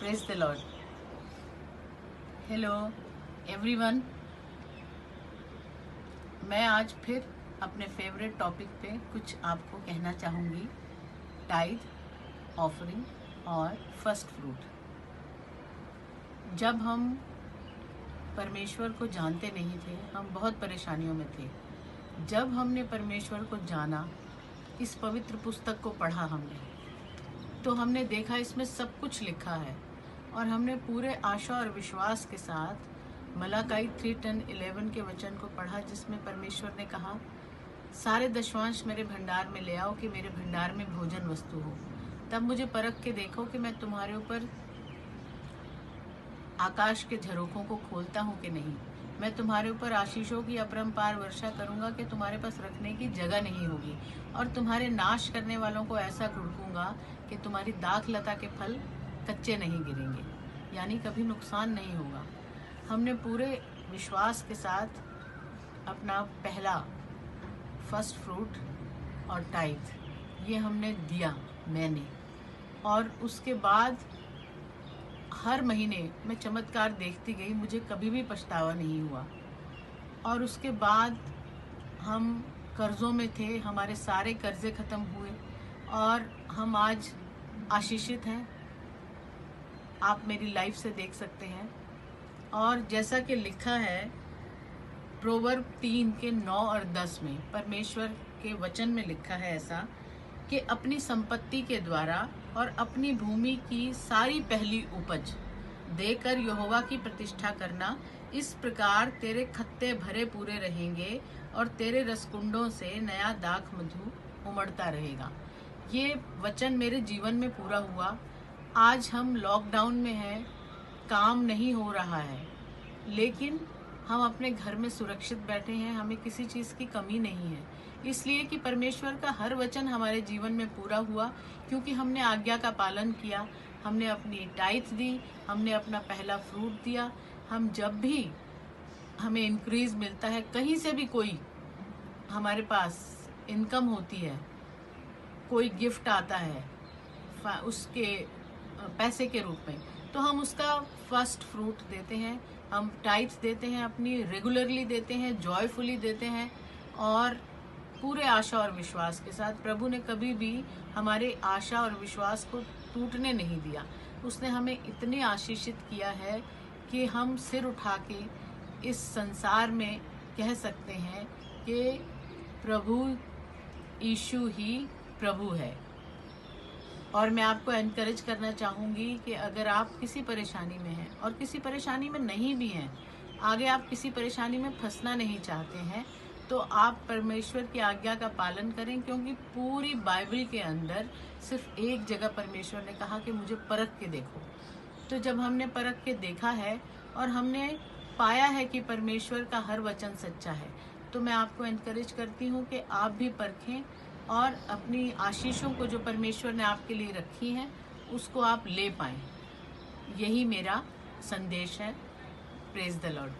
Praise the Lord. Hello everyone, मैं आज फिर अपने फेवरेट टॉपिक पे कुछ आपको कहना चाहूँगी। टाइद, ऑफरिंग और फर्स्ट फ्रूट। जब हम परमेश्वर को जानते नहीं थे, हम बहुत परेशानियों में थे। जब हमने परमेश्वर को जाना, इस पवित्र पुस्तक को पढ़ा हमने, तो हमने देखा इसमें सब कुछ लिखा है और हमने पूरे आशा और विश्वास के साथ मलाकी 3:10-11 के वचन को पढ़ा, जिसमें परमेश्वर ने कहा, सारे दशवांश मेरे भंडार में ले आओ कि मेरे भंडार में भोजन वस्तु हो। तब मुझे परख के देखो कि मैं तुम्हारे ऊपर आकाश के झरोखों को खोलता हूँ कि नहीं। मैं तुम्हारे ऊपर आशीषों की अपरंपार वर्षा करूँगा कि तुम्हारे पास रखने की जगह नहीं होगी, और तुम्हारे नाश करने वालों को ऐसा घुड़कूंगा कि तुम्हारी दाख लता के फल कच्चे नहीं गिरेंगे, यानी कभी नुकसान नहीं होगा। हमने पूरे विश्वास के साथ अपना पहला फर्स्ट फ्रूट और टाइथ ये हमने दिया मैंने, और उसके बाद हर महीने मैं चमत्कार देखती गई, मुझे कभी भी पछतावा नहीं हुआ। और उसके बाद हम कर्ज़ों में थे, हमारे सारे कर्ज़े ख़त्म हुए और हम आज आशीषित हैं। आप मेरी लाइफ से देख सकते हैं। और जैसा कि लिखा है प्रोवर्ब 3:9 और 10 में, परमेश्वर के वचन में लिखा है ऐसा कि अपनी संपत्ति के द्वारा और अपनी भूमि की सारी पहली उपज देकर यहोवा की प्रतिष्ठा करना। इस प्रकार तेरे खत्ते भरे पूरे रहेंगे और तेरे रसकुंडों से नया दाख मधु उमड़ता रहेगा। ये वचन मेरे जीवन में पूरा हुआ। आज हम लॉकडाउन में हैं, काम नहीं हो रहा है, लेकिन हम अपने घर में सुरक्षित बैठे हैं, हमें किसी चीज़ की कमी नहीं है, इसलिए कि परमेश्वर का हर वचन हमारे जीवन में पूरा हुआ, क्योंकि हमने आज्ञा का पालन किया, हमने अपनी टाइथ दी, हमने अपना पहला फ्रूट दिया। हम जब भी हमें इंक्रीज मिलता है, कहीं से भी कोई हमारे पास इनकम होती है, कोई गिफ्ट आता है उसके पैसे के रूप में, तो हम उसका फर्स्ट फ्रूट देते हैं, हम टाइथ देते हैं, अपनी रेगुलरली देते हैं, जॉयफुली देते हैं और पूरे आशा और विश्वास के साथ। प्रभु ने कभी भी हमारे आशा और विश्वास को टूटने नहीं दिया। उसने हमें इतने आशीषित किया है कि हम सिर उठा के इस संसार में कह सकते हैं कि प्रभु यीशु ही प्रभु है। और मैं आपको एनकरेज करना चाहूँगी कि अगर आप किसी परेशानी में हैं और किसी परेशानी में नहीं भी हैं, आगे आप किसी परेशानी में फंसना नहीं चाहते हैं, तो आप परमेश्वर की आज्ञा का पालन करें, क्योंकि पूरी बाइबल के अंदर सिर्फ एक जगह परमेश्वर ने कहा कि मुझे परख के देखो। तो जब हमने परख के देखा है और हमने पाया है कि परमेश्वर का हर वचन सच्चा है, तो मैं आपको एनकरेज करती हूँ कि आप भी परखें और अपनी आशीषों को जो परमेश्वर ने आपके लिए रखी हैं उसको आप ले पाएं। यही मेरा संदेश है। Praise the Lord.